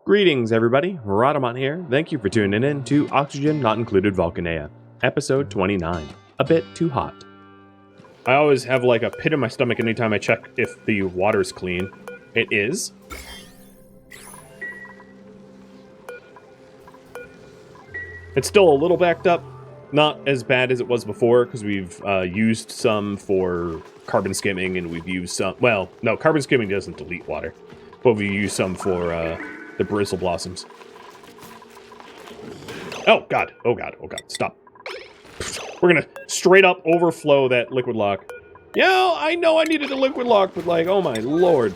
Greetings, everybody. Rhadamant here. Thank you for tuning in to Oxygen Not Included Volcanea, episode 29. A bit too hot. I always have like a pit in my stomach anytime I check if the water's clean. It is. It's still a little backed up. Not as bad as it was before, because we've used some for carbon skimming, and we've used some... Well, no, carbon skimming doesn't delete water. But we use some for the bristle blossoms. Oh, God. Oh, God. Oh, God. Stop. We're going to straight up overflow that liquid lock. Yeah, I know I needed a liquid lock, but like, oh my lord.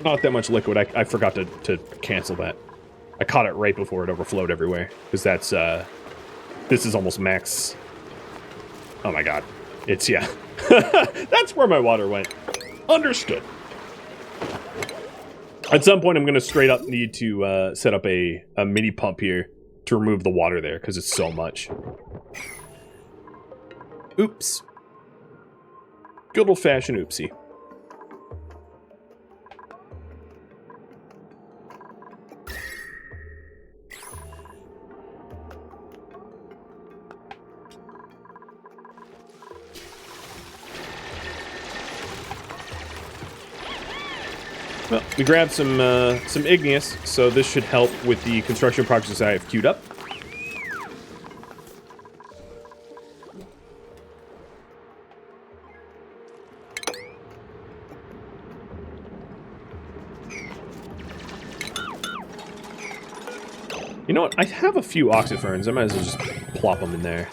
Not that much liquid. I forgot to cancel that. I caught it right before it overflowed everywhere. Because that's, this is almost max. Oh my god. It's, yeah. That's where my water went. Understood. At some point, I'm going to straight up need to set up a mini pump here to remove the water there, because it's so much. Oops. Good old-fashioned oopsie. Well, we grabbed some igneous, so this should help with the construction projects I have queued up. You know what? I have a few oxyferns. I might as well just plop them in there.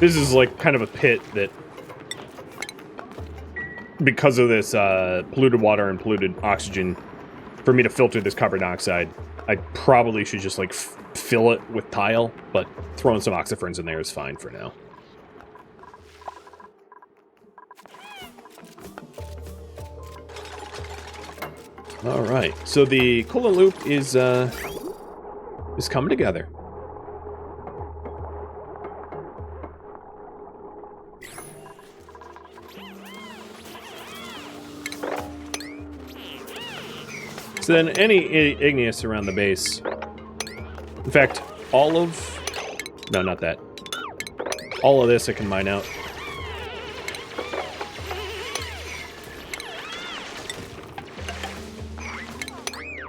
This is like kind of a pit that, because of this polluted water and polluted oxygen, for me to filter this carbon dioxide, I probably should just like fill it with tile, but throwing some oxyferns in there is fine for now. All right, so the coolant loop is coming together. So then any igneous around the base, in fact, all of, no, not that, all of this I can mine out.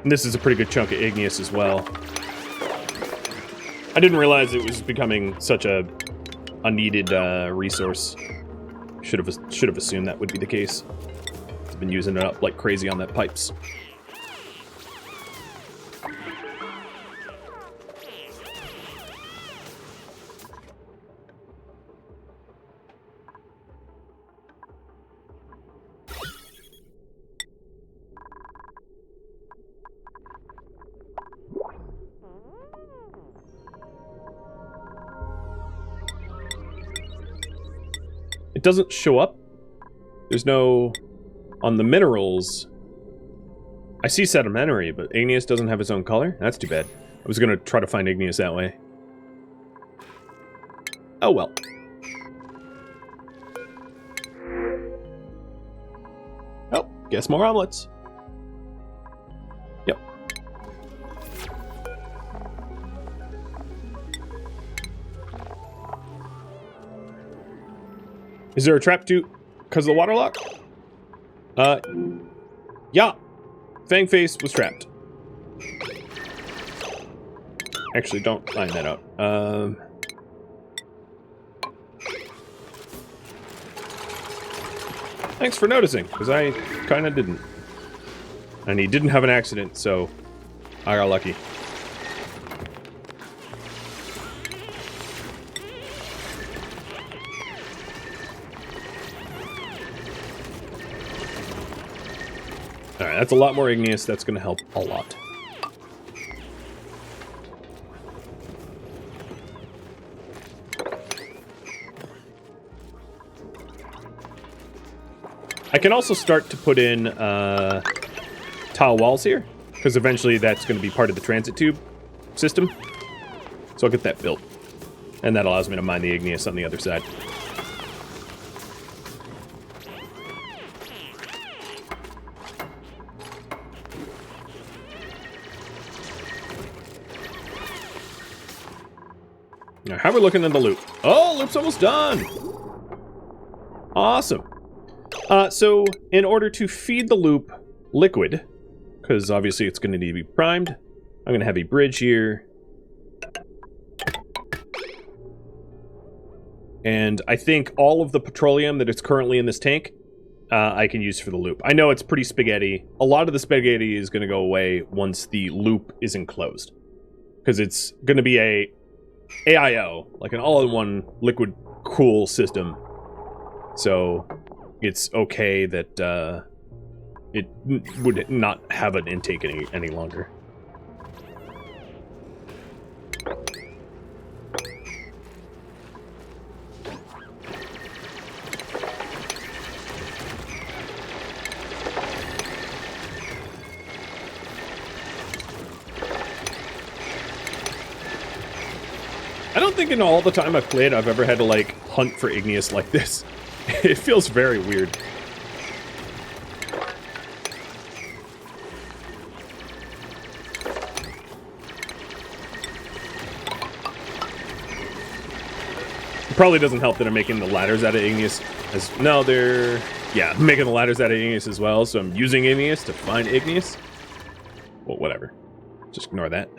And this is a pretty good chunk of igneous as well. I didn't realize it was becoming such a needed resource. Should have assumed that would be the case. I've been using it up like crazy on that pipes. It doesn't show up. There's no... On the minerals, I see sedimentary, but igneous doesn't have its own color? That's too bad. I was going to try to find igneous that way. Oh well. Oh, guess more omelets. Yep. Is there a trap too? Because of the water lock? Yeah. Fangface was trapped. Actually, don't line that out. Thanks for noticing, because I kind of didn't. And he didn't have an accident, so I got lucky. Alright, that's a lot more igneous. That's going to help a lot. I can also start to put in tile walls here. because eventually that's going to be part of the transit tube system. So I'll get that built. And that allows me to mine the igneous on the other side. Now, how are we looking in the loop? Oh, loop's almost done! Awesome. So, in order to feed the loop liquid, because obviously it's going to need to be primed, I'm going to have a bridge here. And I think all of the petroleum that is currently in this tank, I can use for the loop. I know it's pretty spaghetti. A lot of the spaghetti is going to go away once the loop is enclosed. Because it's going to be a AIO, like an all-in-one liquid cool system. So it's okay that it would not have an intake any longer. I don't think in all the time I've played I've ever had to, like, hunt for igneous like this. It feels very weird. It probably doesn't help that I'm making the ladders out of igneous. No, they're... Yeah, I'm making the ladders out of igneous as well, so I'm using igneous to find igneous. Well, whatever. Just ignore that.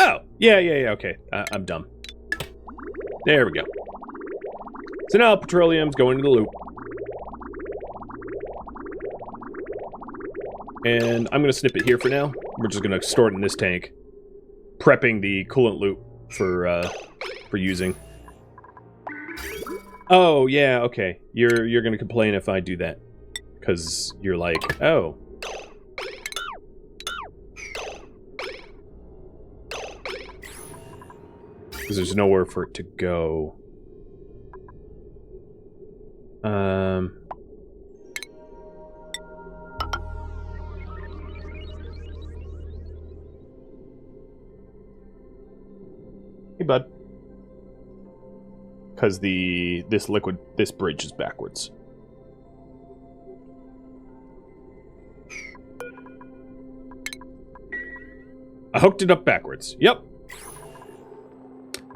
Oh! Yeah, okay. I'm dumb. There we go. So now petroleum's going to the loop. And I'm going to snip it here for now. We're just going to store it in this tank. Prepping the coolant loop for using. Oh, yeah, okay. You're going to complain if I do that. Because you're like, oh... Because there's nowhere for it to go. Hey, bud. Because this bridge is backwards. I hooked it up backwards. Yep.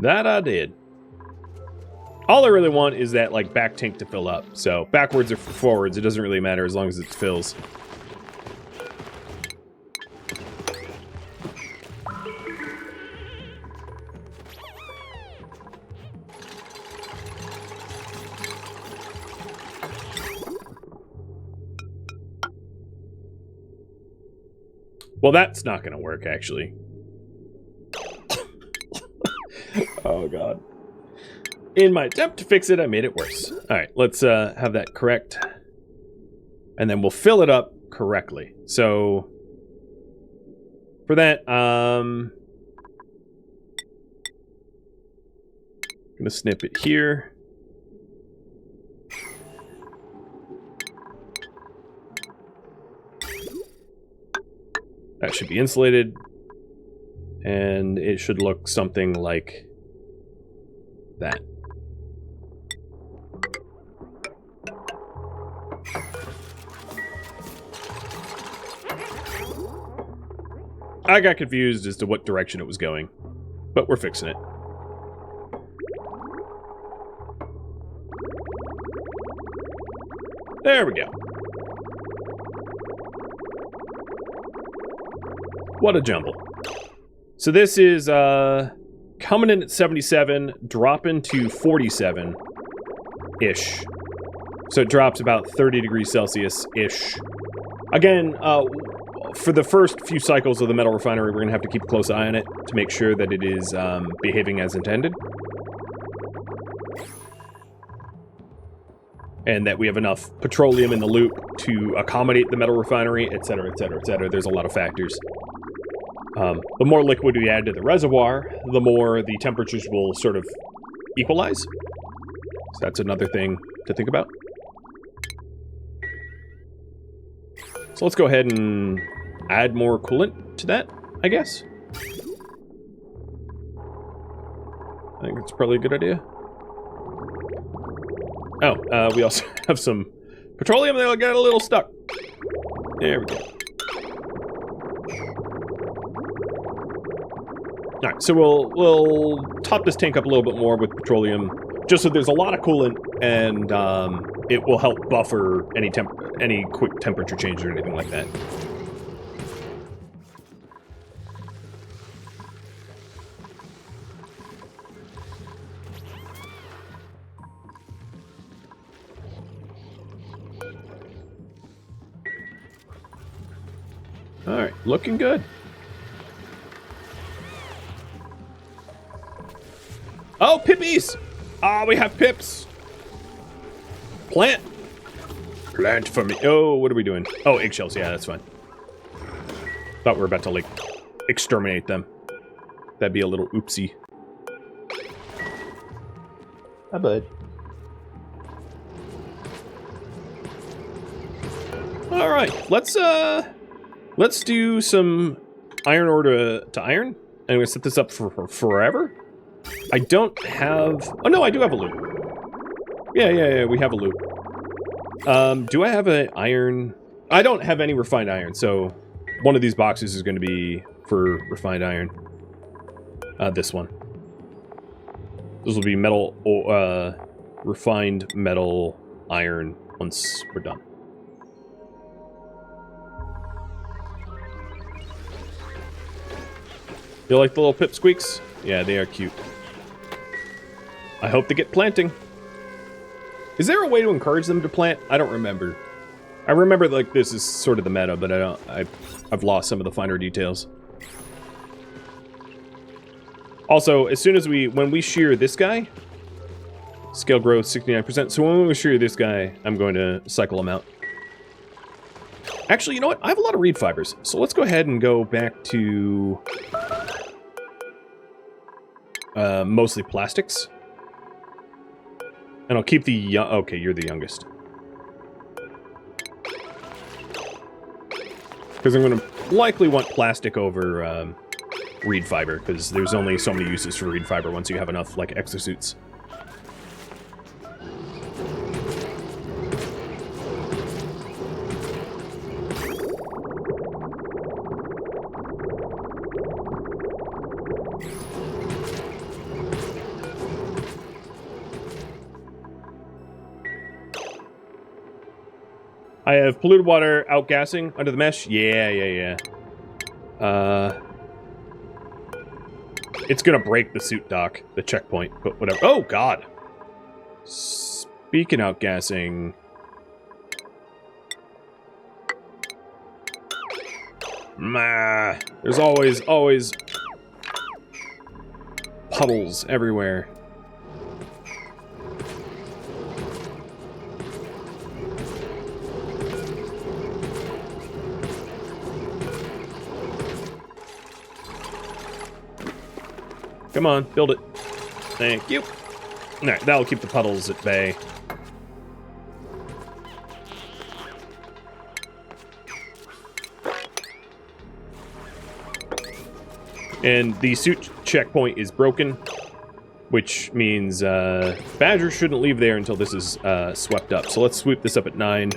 That I did. All I really want is that, like, back tank to fill up. So, backwards or forwards, it doesn't really matter as long as it fills. Well, that's not going to work, actually. Oh, God. In my attempt to fix it, I made it worse. Alright, let's have that correct. And then we'll fill it up correctly. So, for that, I'm gonna snip it here. That should be insulated. And it should look something like that. I got confused as to what direction it was going, but we're fixing it. There we go. What a jumble. So this is coming in at 77, dropping to 47-ish. So it drops about 30 degrees Celsius-ish. Again, for the first few cycles of the metal refinery, we're going to have to keep a close eye on it to make sure that it is behaving as intended. And that we have enough petroleum in the loop to accommodate the metal refinery, etc., etc., etc. There's a lot of factors. The more liquid we add to the reservoir, the more the temperatures will sort of equalize. So that's another thing to think about. So So let's go ahead and add more coolant to that, I guess. I think it's probably a good idea. Oh, we also have some petroleum that got a little stuck. There we go. All right, so we'll top this tank up a little bit more with petroleum, just so there's a lot of coolant, and it will help buffer any quick temperature change or anything like that. All right, looking good. Oh, pippies! Ah, we have pips. Plant for me. Oh, what are we doing? Oh, eggshells. Yeah, that's fine. Thought we were about to, like, exterminate them. That'd be a little oopsie. Hi, bud. All right, let's do some iron ore to iron. And I'm gonna set this up for forever. I don't have... Oh, no, I do have a loop. Yeah, we have a loop. Do I have an iron? I don't have any refined iron, so one of these boxes is going to be for refined iron. This one. This will be metal, refined metal iron once we're done. You like the little pipsqueaks? Yeah, they are cute. I hope they get planting. Is there a way to encourage them to plant? I don't remember. I remember like this is sort of the meta, but I've lost some of the finer details. Also, as soon as when we shear this guy, scale growth 69%. So when we shear this guy, I'm going to cycle him out. Actually, you know what? I have a lot of reed fibers, so let's go ahead and go back to mostly plastics. And I'll keep the okay, you're the youngest. Because I'm going to likely want plastic over reed fiber, because there's only so many uses for reed fiber once you have enough, like, exosuits. I have polluted water outgassing under the mesh. Yeah. It's gonna break the suit dock, the checkpoint, but whatever. Oh, God. Speaking outgassing. There's always puddles everywhere. Come on, build it. Thank you. Alright, that'll keep the puddles at bay. And the suit checkpoint is broken, which means Badger shouldn't leave there until this is swept up. So let's sweep this up at 9.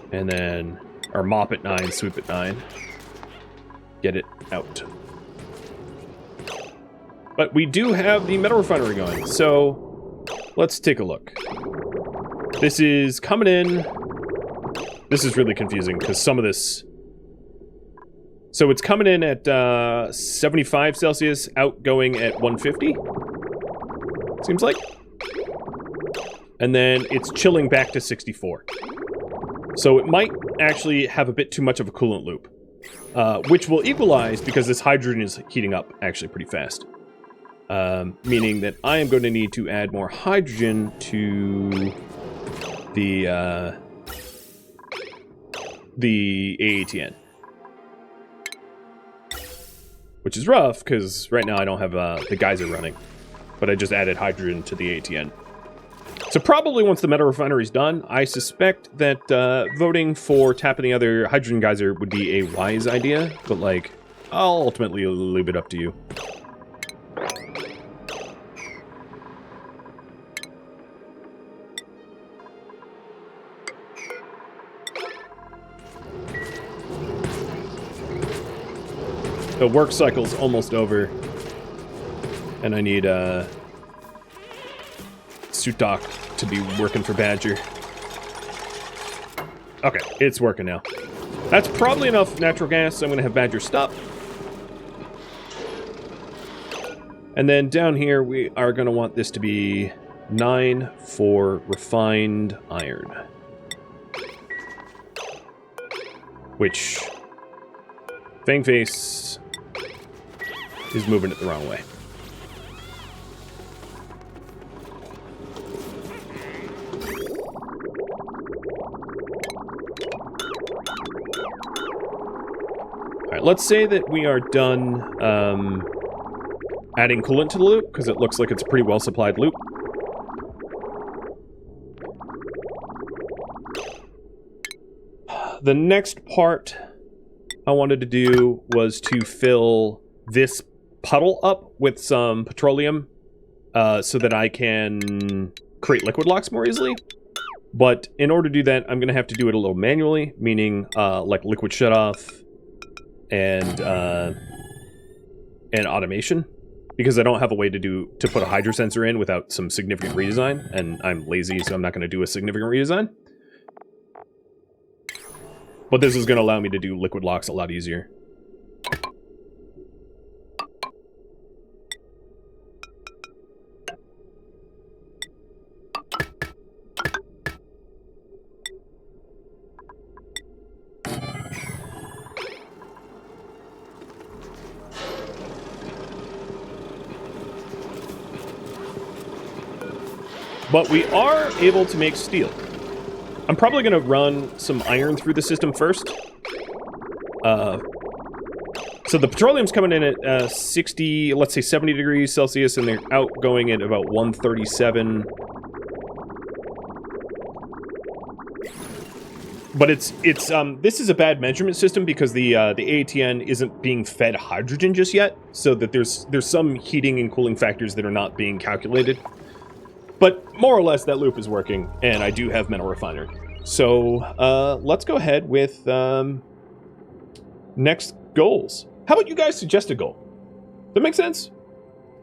And then our mop at 9, sweep at 9. Get it out. But we do have the metal refinery going, so let's take a look. This is coming in. This is really confusing because some of this... So it's coming in at 75 Celsius, outgoing at 150. Seems like. And then it's chilling back to 64. So it might actually have a bit too much of a coolant loop, which will equalize because this hydrogen is heating up actually pretty fast. Meaning that I am going to need to add more hydrogen to the AATN. Which is rough, because right now I don't have the geyser running. but I just added hydrogen to the ATN. So probably once the metal refinery is done, I suspect that voting for tapping the other hydrogen geyser would be a wise idea, but like, I'll ultimately leave it up to you. The work cycle's almost over, and I need Sutok to be working for Badger. Okay, it's working now. That's probably enough natural gas, so I'm going to have Badger stop. And then down here, we are going to want this to be 9 for refined iron. Which, Fangface is moving it the wrong way. Alright, let's say that we are done adding coolant to the loop, because it looks like it's a pretty well-supplied loop. The next part I wanted to do was to fill this puddle up with some petroleum so that I can create liquid locks more easily. But in order to do that, I'm going to have to do it a little manually, meaning like liquid shutoff and automation, because I don't have a way to put a hydro sensor in without some significant redesign, and I'm lazy, so I'm not going to do a significant redesign. But this is going to allow me to do liquid locks a lot easier. But we are able to make steel. I'm probably going to run some iron through the system first. So the petroleum's coming in at 60, let's say 70 degrees Celsius, and they're outgoing at about 137. But this is a bad measurement system because the ATN isn't being fed hydrogen just yet, so that there's some heating and cooling factors that are not being calculated. But more or less, that loop is working, and I do have metal refinery. So let's go ahead with next goals. How about you guys suggest a goal? Does that make sense?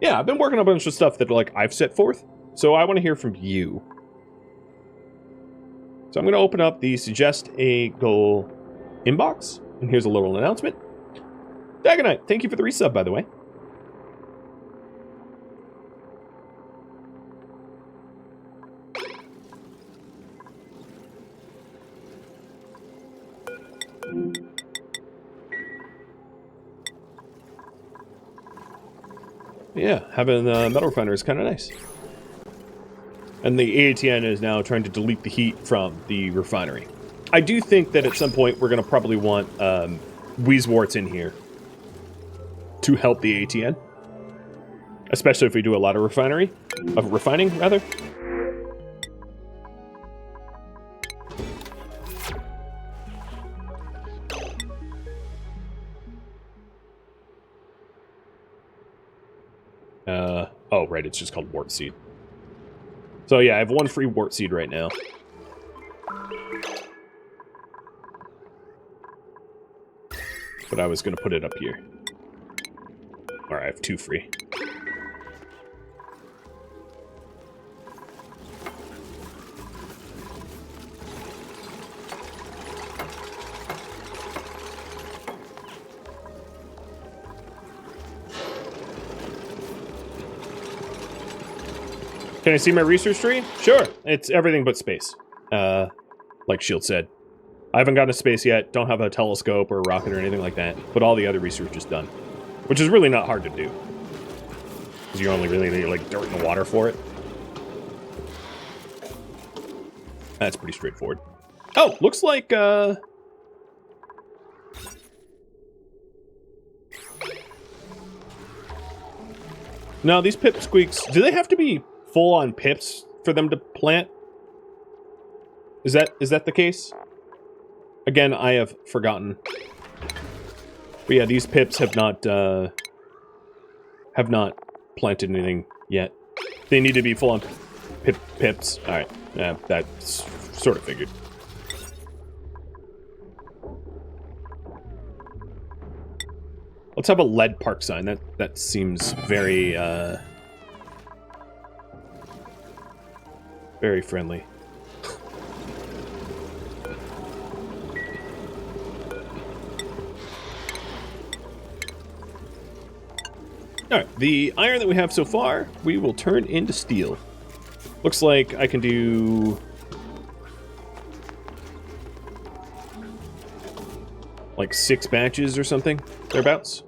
Yeah, I've been working on a bunch of stuff that like I've set forth, so I want to hear from you. So I'm going to open up the suggest a goal inbox, and here's a little announcement. Dagonite, thank you for the resub, by the way. Yeah, having a metal refiner is kind of nice. And the ATN is now trying to delete the heat from the refinery. I do think that at some point we're going to probably want Wheezeworts in here to help the ATN. Especially if we do a lot of refining, rather. Oh, right, it's just called wart seed. So yeah, I have one free wart seed right now. But I was going to put it up here. Alright, I have 2 free. Can I see my research tree? Sure. It's everything but space. Like Shield said. I haven't gotten to space yet, don't have a telescope or a rocket or anything like that, but all the other research is done. Which is really not hard to do. Because you're only really need, like, dirt in the water for it. That's pretty straightforward. Oh, looks like, Now, these pipsqueaks, do they have to be full-on pips for them to plant? Is that the case? Again, I have forgotten. But yeah, these pips have not planted anything yet. They need to be full-on pips. All right, yeah, that's sort of figured. Let's have a lead park sign. That seems very very friendly. Alright, the iron that we have so far, we will turn into steel. Looks like I can do... like 6 batches or something, thereabouts.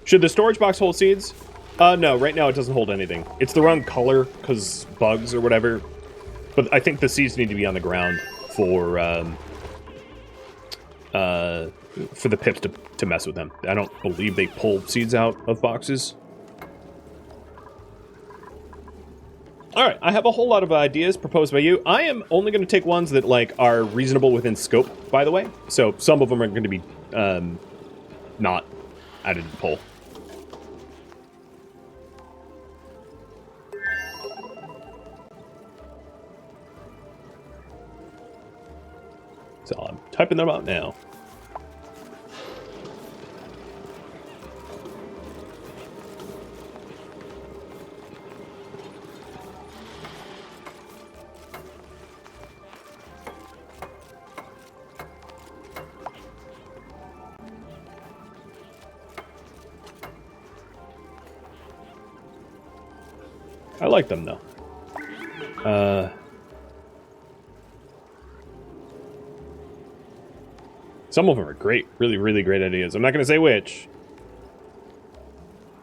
Should the storage box hold seeds? No, right now it doesn't hold anything. It's the wrong color, because bugs or whatever. But I think the seeds need to be on the ground for the pips to mess with them. I don't believe they pull seeds out of boxes. Alright, I have a whole lot of ideas proposed by you. I am only going to take ones that, like, are reasonable within scope, by the way. So some of them are going to be not added to the poll. So I'm typing them out now. I like them though. Some of them are great. Really, really great ideas. I'm not going to say which.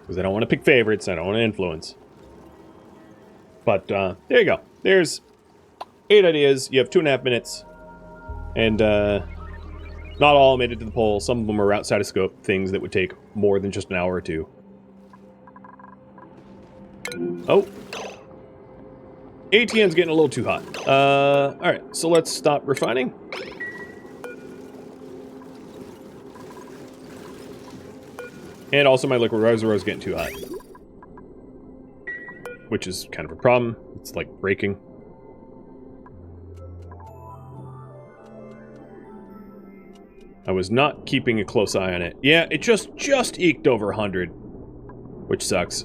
Because I don't want to pick favorites. I don't want to influence. But, there you go. There's 8 ideas. You have 2.5 minutes. And, not all made it to the poll. Some of them are outside of scope. Things that would take more than just an hour or two. Oh. ATN's getting a little too hot. Alright. So let's stop refining. And also my liquid reservoir is getting too hot. Which is kind of a problem. It's like breaking. I was not keeping a close eye on it. Yeah, it just eked over 100. Which sucks.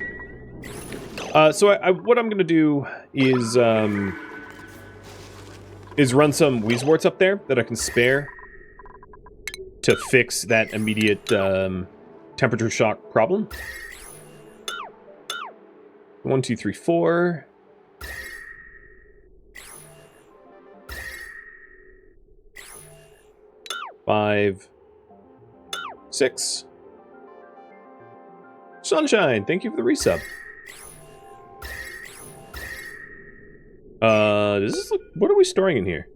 So what I'm going to do is run some Weezeworts up there that I can spare to fix that immediate temperature shock problem. 1, 2, 3, 4. Five, 6. Sunshine, thank you for the resub. Does this look... what are we storing in here?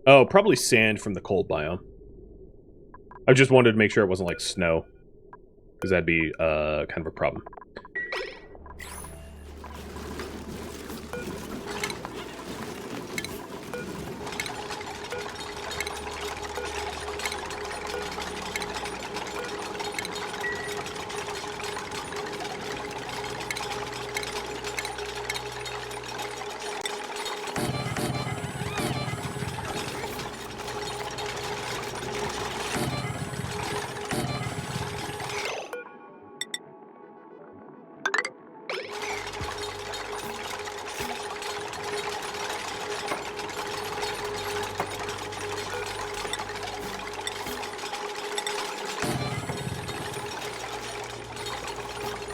Oh, probably sand from the cold biome. I just wanted to make sure it wasn't like snow. Because that'd be, kind of a problem.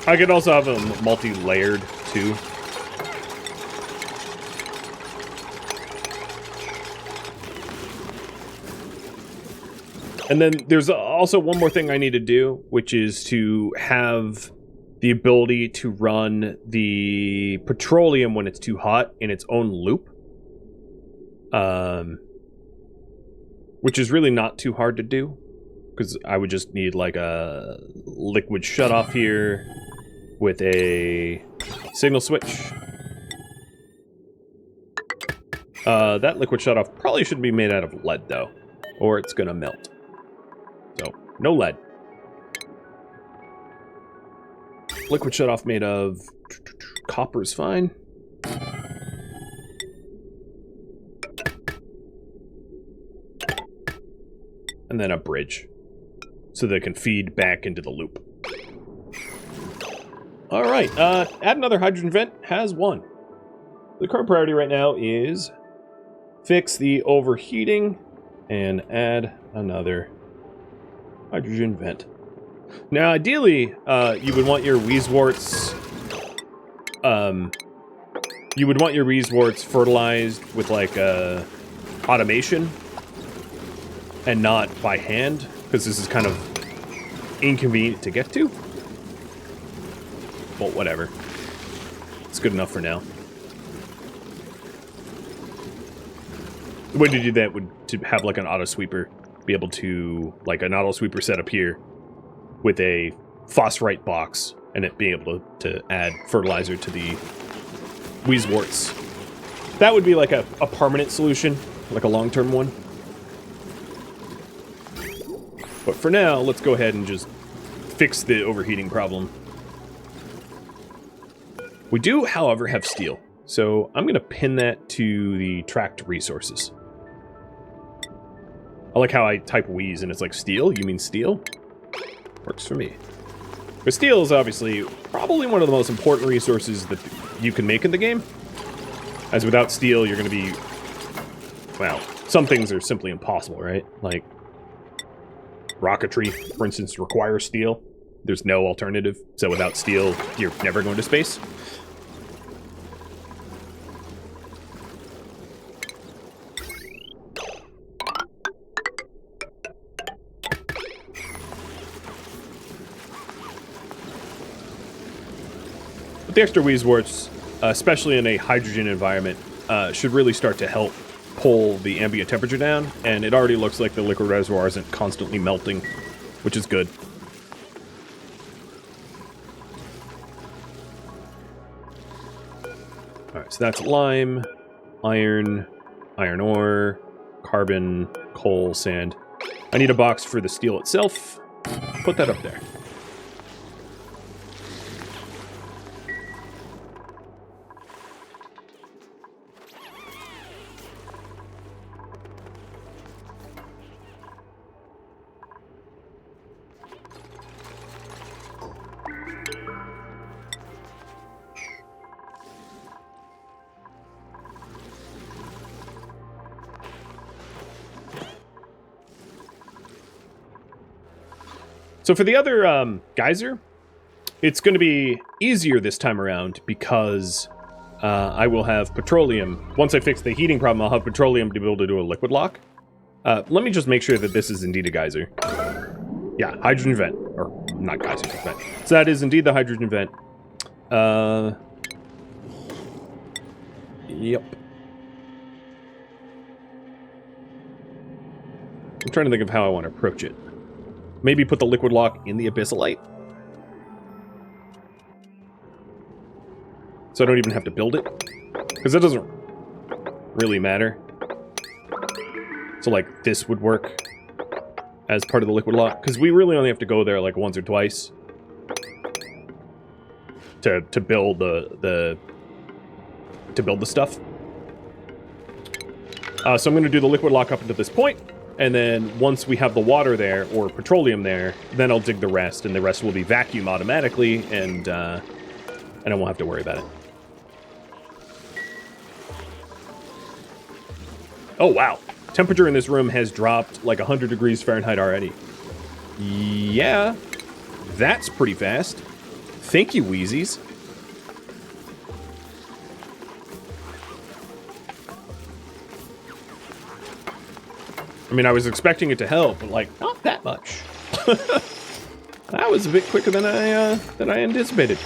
I could also have them multi-layered, too. And then there's also one more thing I need to do, which is to have the ability to run the petroleum when it's too hot in its own loop. Which is really not too hard to do, because I would just need like a liquid shutoff here with a signal switch. That liquid shutoff probably should be made out of lead though, or it's gonna melt. So, no lead. Liquid shutoff made of copper is fine. And then a bridge, so they can feed back into the loop. Alright, add another hydrogen vent has one. The current priority right now is fix the overheating and add another hydrogen vent. Now, ideally, you would want your Weezeworts, fertilized with like automation and not by hand, because this is kind of inconvenient to get to. But whatever. It's good enough for now. The way to do that would to have like an auto sweeper, be able to, like an auto sweeper set up here with a phosphorite box, and it being able to add fertilizer to the Weezeworts. That would be like a permanent solution, like a long-term one. But for now, let's go ahead and just fix the overheating problem. We do, however, have steel. So I'm going to pin that to the tracked resources. I like how I type Wheeze and it's like steel. You mean steel? Works for me. But steel is obviously probably one of the most important resources that you can make in the game. As without steel, you're going to be... Well, some things are simply impossible, right? Like... rocketry, for instance, requires steel. There's no alternative. So without steel, you're never going to space. But the extra Weezeworts, especially in a hydrogen environment, should really start to help pull the ambient temperature down, and it already looks like the liquid reservoir isn't constantly melting, which is good. Alright, so that's lime, iron, iron ore, carbon, coal, sand. I need a box for the steel itself. Put that up there. So for the other geyser, it's going to be easier this time around because I will have petroleum. Once I fix the heating problem, I'll have petroleum to be able to do a liquid lock. Let me just make sure that this is indeed a geyser. Yeah, hydrogen vent. Or, not geyser, just vent. So that is indeed the hydrogen vent. Yep. I'm trying to think of how I want to approach it. Maybe put the liquid lock in the abyssalite. So I don't even have to build it. Because it doesn't really matter. So like this would work as part of the liquid lock. Because we really only have to go there like once or twice. To build the stuff. So I'm going to do the liquid lock up until this point. And then once we have the water there, or petroleum there, then I'll dig the rest, and the rest will be vacuum automatically, and I won't have to worry about it. Oh, wow. Temperature in this room has dropped like 100 degrees Fahrenheit already. Yeah, that's pretty fast. Thank you, Wheezies. I mean, I was expecting it to help, but, like, not that much. That was a bit quicker than I anticipated.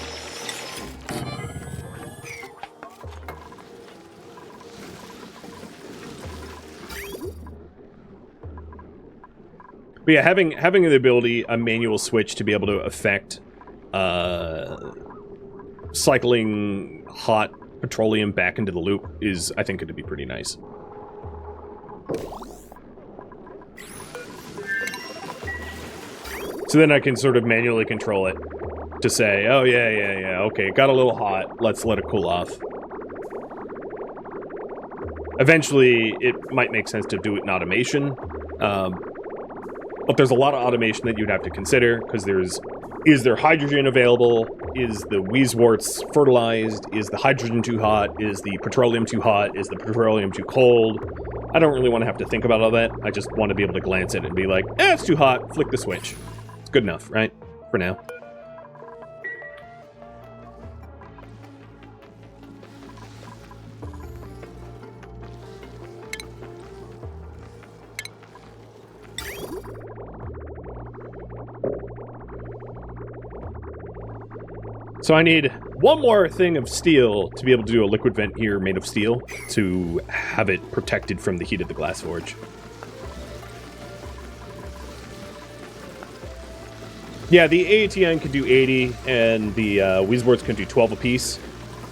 But yeah, having the ability, a manual switch to be able to affect cycling hot petroleum back into the loop is, I think, going to be pretty nice. So then I can sort of manually control it to say, oh yeah, okay, it got a little hot, let's let it cool off. Eventually, it might make sense to do it in automation, but there's a lot of automation that you'd have to consider, because is there hydrogen available? Is the Weezeworts fertilized? Is the hydrogen too hot? Is the petroleum too hot? Is the petroleum too cold? I don't really want to have to think about all that. I just want to be able to glance at it and be like, it's too hot, flick the switch. It's good enough, right? For now. So I need one more thing of steel to be able to do a liquid vent here made of steel to have it protected from the heat of the glass forge. Yeah, the AATN can do 80, and the Weezeworts can do 12 apiece.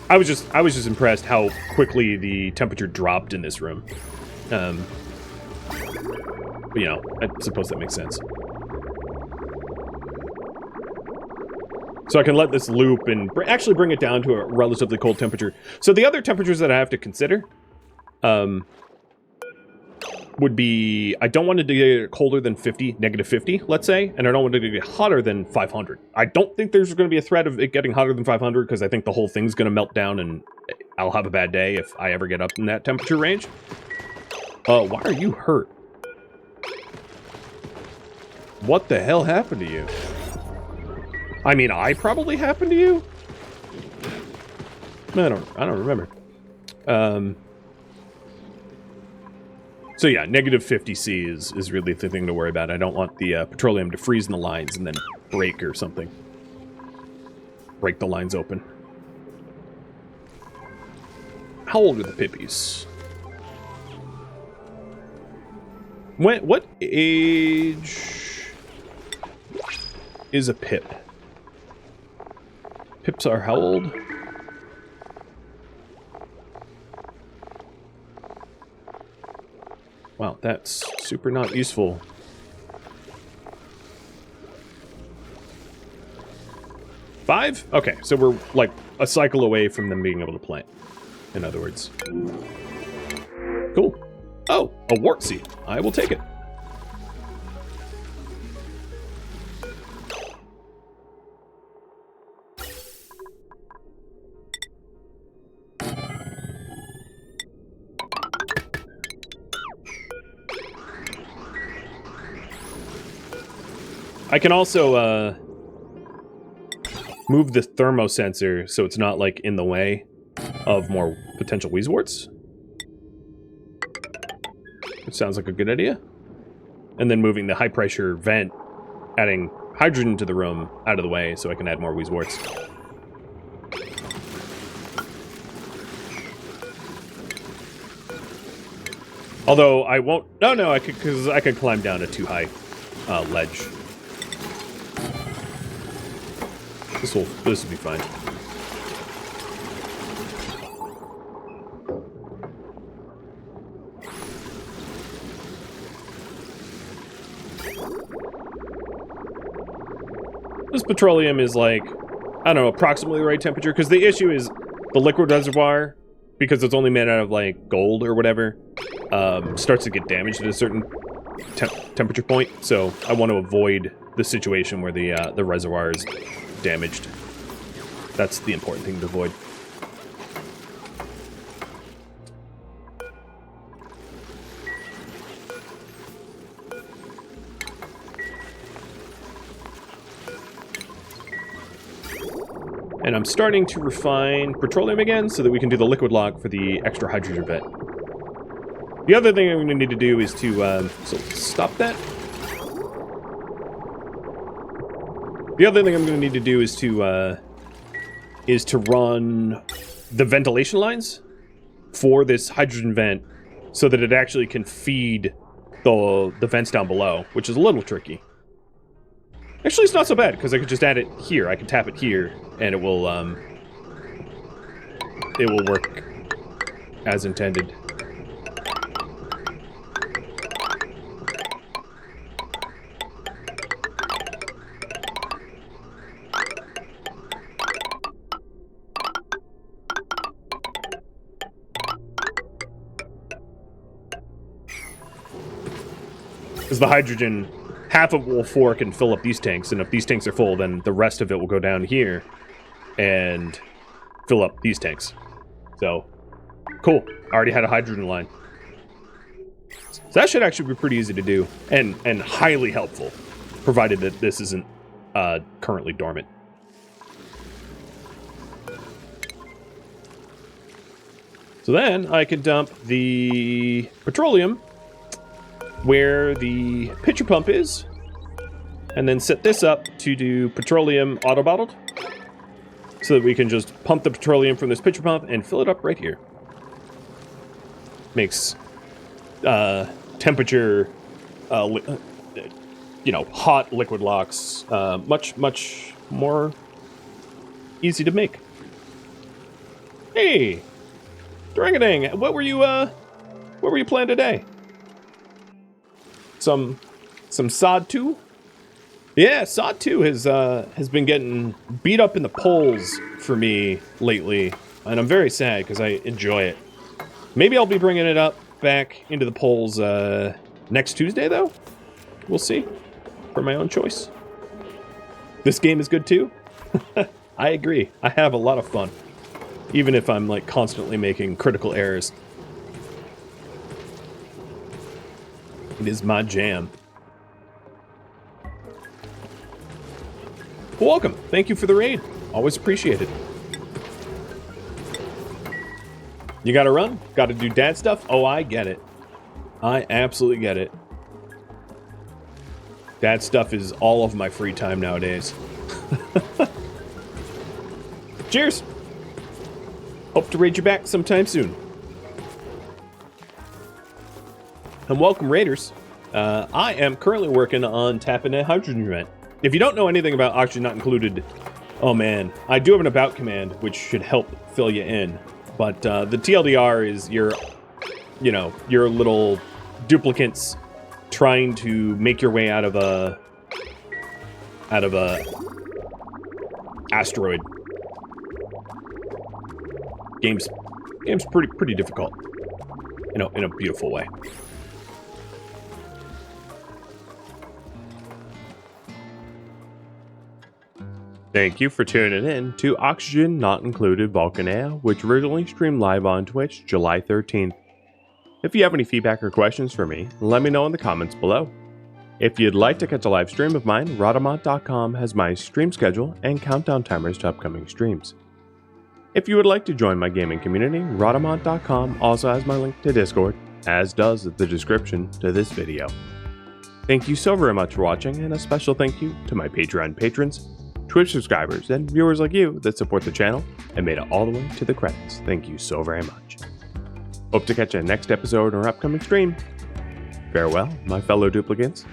I was just impressed how quickly the temperature dropped in this room. But, you know, I suppose that makes sense. So I can let this loop and actually bring it down to a relatively cold temperature. So the other temperatures that I have to consider would be, I don't want it to get colder than negative 50, let's say, and I don't want it to get hotter than 500. I don't think there's going to be a threat of it getting hotter than 500, because I think the whole thing's going to melt down and I'll have a bad day if I ever get up in that temperature range. Why are you hurt? What the hell happened to you? I mean, I probably happened to you? I don't remember. So yeah, negative 50C is really the thing to worry about. I don't want the petroleum to freeze in the lines and then break or something. Break the lines open. How old are the pippies? What age is a pip? Pips are how old? Wow, that's super not useful. 5? Okay, so we're like a cycle away from them being able to plant, in other words. Cool. Oh, a wart seed. I will take it. I can also move the thermosensor so it's not like in the way of more potential Weezeworts. Which sounds like a good idea. And then moving the high pressure vent, adding hydrogen to the room out of the way so I can add more Weezeworts. Although I won't. No, I could, because I could climb down a too high ledge. This will be fine. This petroleum is like, I don't know, approximately the right temperature, because the issue is the liquid reservoir, because it's only made out of like gold or whatever, starts to get damaged at a certain temperature point. So I want to avoid the situation where the reservoir is damaged. That's the important thing to avoid. And I'm starting to refine petroleum again so that we can do the liquid lock for the extra hydrogen vent. The other thing I'm going to need to do is to so stop that. The other thing I'm going to need to do is to run the ventilation lines for this hydrogen vent so that it actually can feed the vents down below, which is a little tricky. Actually, it's not so bad, because I could just add it here. I can tap it here, and it will work as intended. Because the hydrogen, half of it will fork and fill up these tanks, and if these tanks are full, then the rest of it will go down here and fill up these tanks. So, cool. I already had a hydrogen line. So that should actually be pretty easy to do, and highly helpful, provided that this isn't currently dormant. So then I can dump the petroleum where the pitcher pump is, and then set this up to do petroleum auto-bottled, so that we can just pump the petroleum from this pitcher pump and fill it up right here. Makes temperature, hot liquid locks much more easy to make. Hey, Drangadang, what were you playing today? Some SOD 2? Yeah, SOD 2 has been getting beat up in the polls for me lately, and I'm very sad because I enjoy it. Maybe I'll be bringing it up back into the polls next Tuesday, though. We'll see. For my own choice. This game is good too. I agree. I have a lot of fun, even if I'm like constantly making critical errors. It is my jam. Well, welcome. Thank you for the raid. Always appreciate it. You gotta run? Gotta do dad stuff? Oh, I get it. I absolutely get it. Dad stuff is all of my free time nowadays. Cheers! Hope to raid you back sometime soon. And welcome, raiders. I am currently working on tapping a hydrogen vent. If you don't know anything about oxygen not included, oh man, I do have an about command which should help fill you in. But the TLDR is your little duplicates trying to make your way out of a asteroid. Game's pretty difficult, in a beautiful way. Thank you for tuning in to Oxygen Not Included Volcanea, which originally streamed live on Twitch July 13th. If you have any feedback or questions for me, let me know in the comments below. If you'd like to catch a live stream of mine, Rhadamant.com has my stream schedule and countdown timers to upcoming streams. If you would like to join my gaming community, Rhadamant.com also has my link to Discord, as does the description to this video. Thank you so very much for watching, and a special thank you to my Patreon patrons, Twitch subscribers, and viewers like you that support the channel and made it all the way to the credits. Thank you so very much. Hope to catch you next episode or upcoming stream. Farewell, my fellow duplicates.